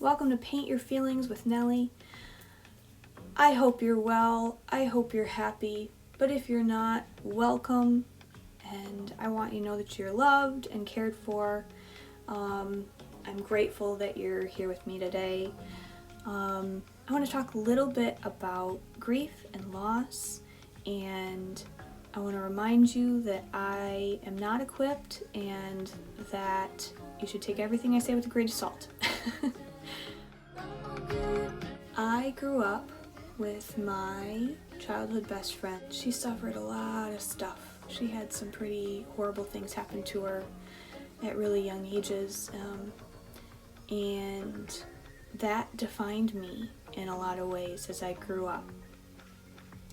Welcome to Paint Your Feelings with Nellie. I hope you're well, I hope you're happy, but if you're not, welcome, and I want you to know that you're loved and cared for. I'm grateful that you're here with me today. I want to talk a little bit about grief and loss, and I want to remind you that I am not equipped and that you should take everything I say with a grain of salt. I grew up with my childhood best friend. She suffered a lot of stuff. She had some pretty horrible things happen to her at really young ages, and that defined me in a lot of ways as I grew up,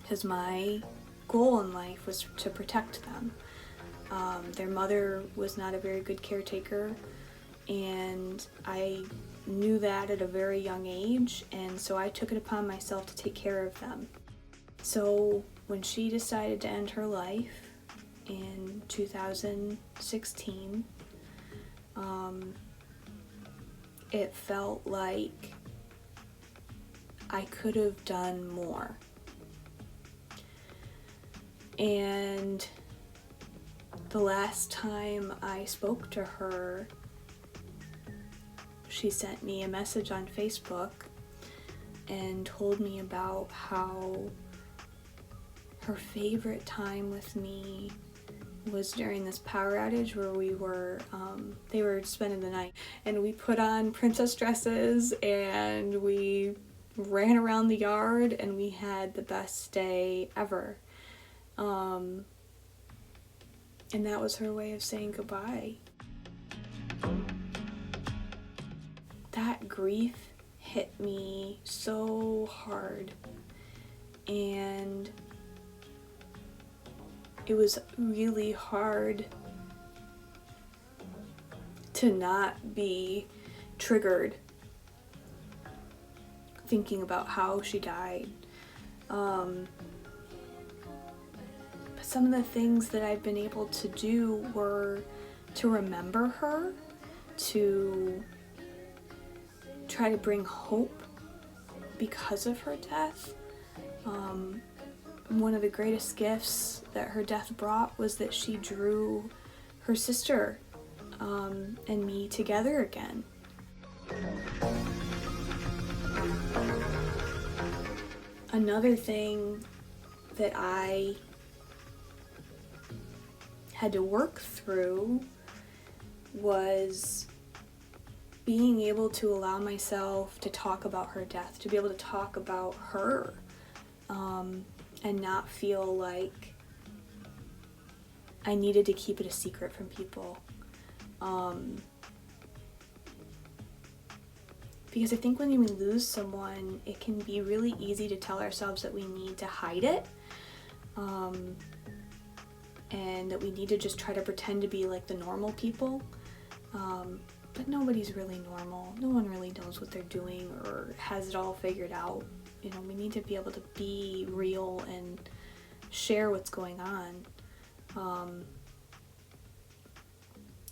because my goal in life was to protect them. Their mother was not a very good caretaker, and I knew that at a very young age, and so I took it upon myself to take care of them. So when she decided to end her life in 2016, it felt like I could have done more. And the last time I spoke to her, she sent me a message on Facebook and told me about how her favorite time with me was during this power outage where they were spending the night, and we put on princess dresses and we ran around the yard and we had the best day ever. And that was her way of saying goodbye. That grief hit me so hard, and it was really hard to not be triggered thinking about how she died. But some of the things that I've been able to do were to remember her, to try to bring hope because of her death. One of the greatest gifts that her death brought was that she drew her sister and me together again. Another thing that I had to work through was being able to allow myself to talk about her death, to be able to talk about her, and not feel like I needed to keep it a secret from people. Because I think when we lose someone, it can be really easy to tell ourselves that we need to hide it, and that we need to just try to pretend to be like the normal people. But nobody's really normal. No one really knows what they're doing or has it all figured out. You know, we need to be able to be real and share what's going on.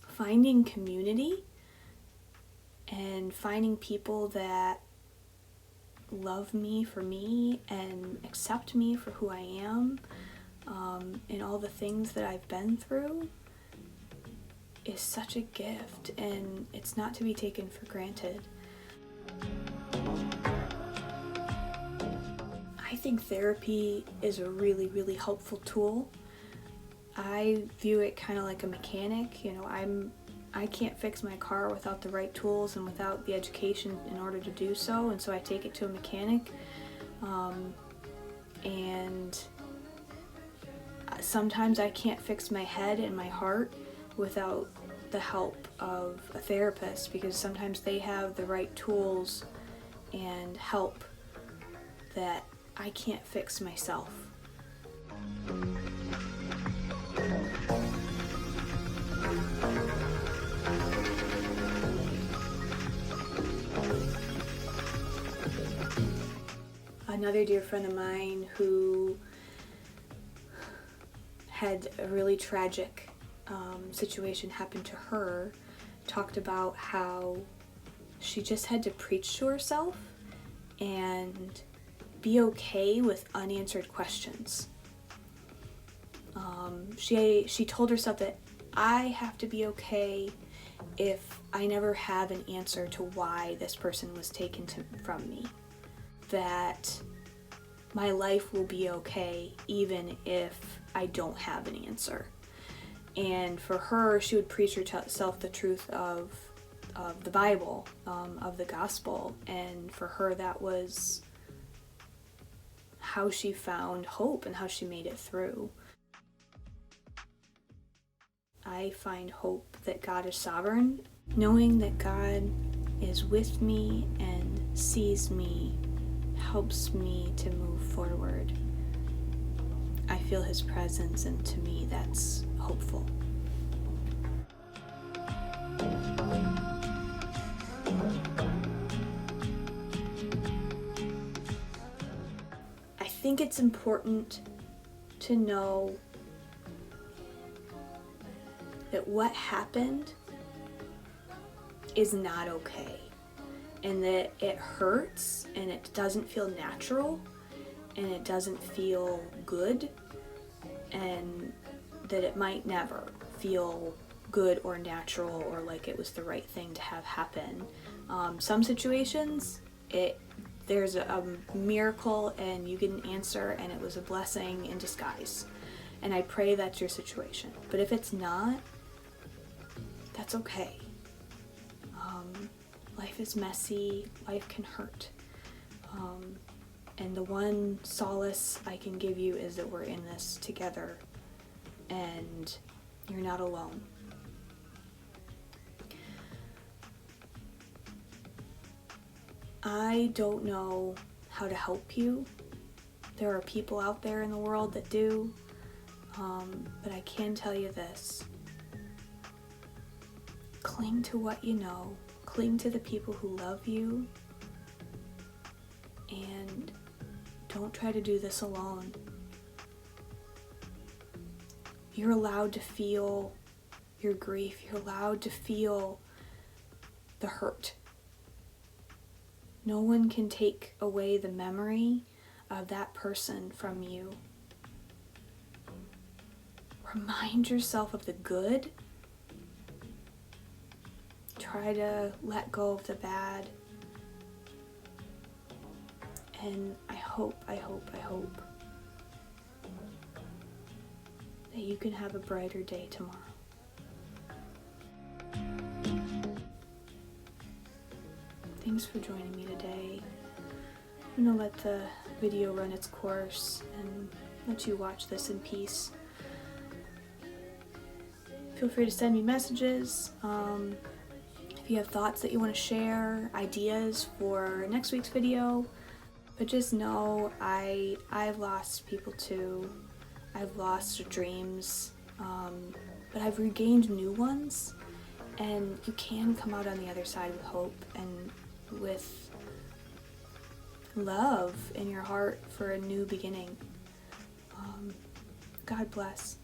Finding community and finding people that love me for me and accept me for who I am, and all the things that I've been through, is such a gift, and it's not to be taken for granted. I think therapy is a really, really helpful tool. I view it kind of like a mechanic. You know, I can't fix my car without the right tools and without the education in order to do so, and so I take it to a mechanic. And sometimes I can't fix my head and my heart without the help of a therapist, because sometimes they have the right tools and help that I can't fix myself. Another dear friend of mine who had a really tragic situation happen to her talked about how she just had to preach to herself and be okay with unanswered questions. She told herself that I have to be okay if I never have an answer to why this person was taken from me. That my life will be okay even if I don't have an answer. And for her, she would preach herself the truth of the Bible, of the gospel. And for her, that was how she found hope and how she made it through. I find hope that God is sovereign. Knowing that God is with me and sees me helps me to move forward. I feel his presence, and to me that's hopeful. I think it's important to know that what happened is not okay, and that it hurts and it doesn't feel natural and it doesn't feel good, and that it might never feel good or natural or like it was the right thing to have happen. Some situations there's a miracle and you get an answer and it was a blessing in disguise, and I pray that's your situation. But if it's not, that's okay. Life is messy, life can hurt. And the one solace I can give you is that we're in this together and you're not alone. I don't know how to help you. There are people out there in the world that do, but I can tell you this. Cling to what you know. Cling to the people who love you, and don't try to do this alone. You're allowed to feel your grief. You're allowed to feel the hurt. No one can take away the memory of that person from you. Remind yourself of the good. Try to let go of the bad. And I hope that you can have a brighter day tomorrow. Thanks for joining me today. I'm gonna let the video run its course and let you watch this in peace. Feel free to send me messages. If you have thoughts that you want to share, ideas for next week's video. But just know I've lost people too. I've lost dreams, but I've regained new ones, and you can come out on the other side with hope and with love in your heart for a new beginning. God bless.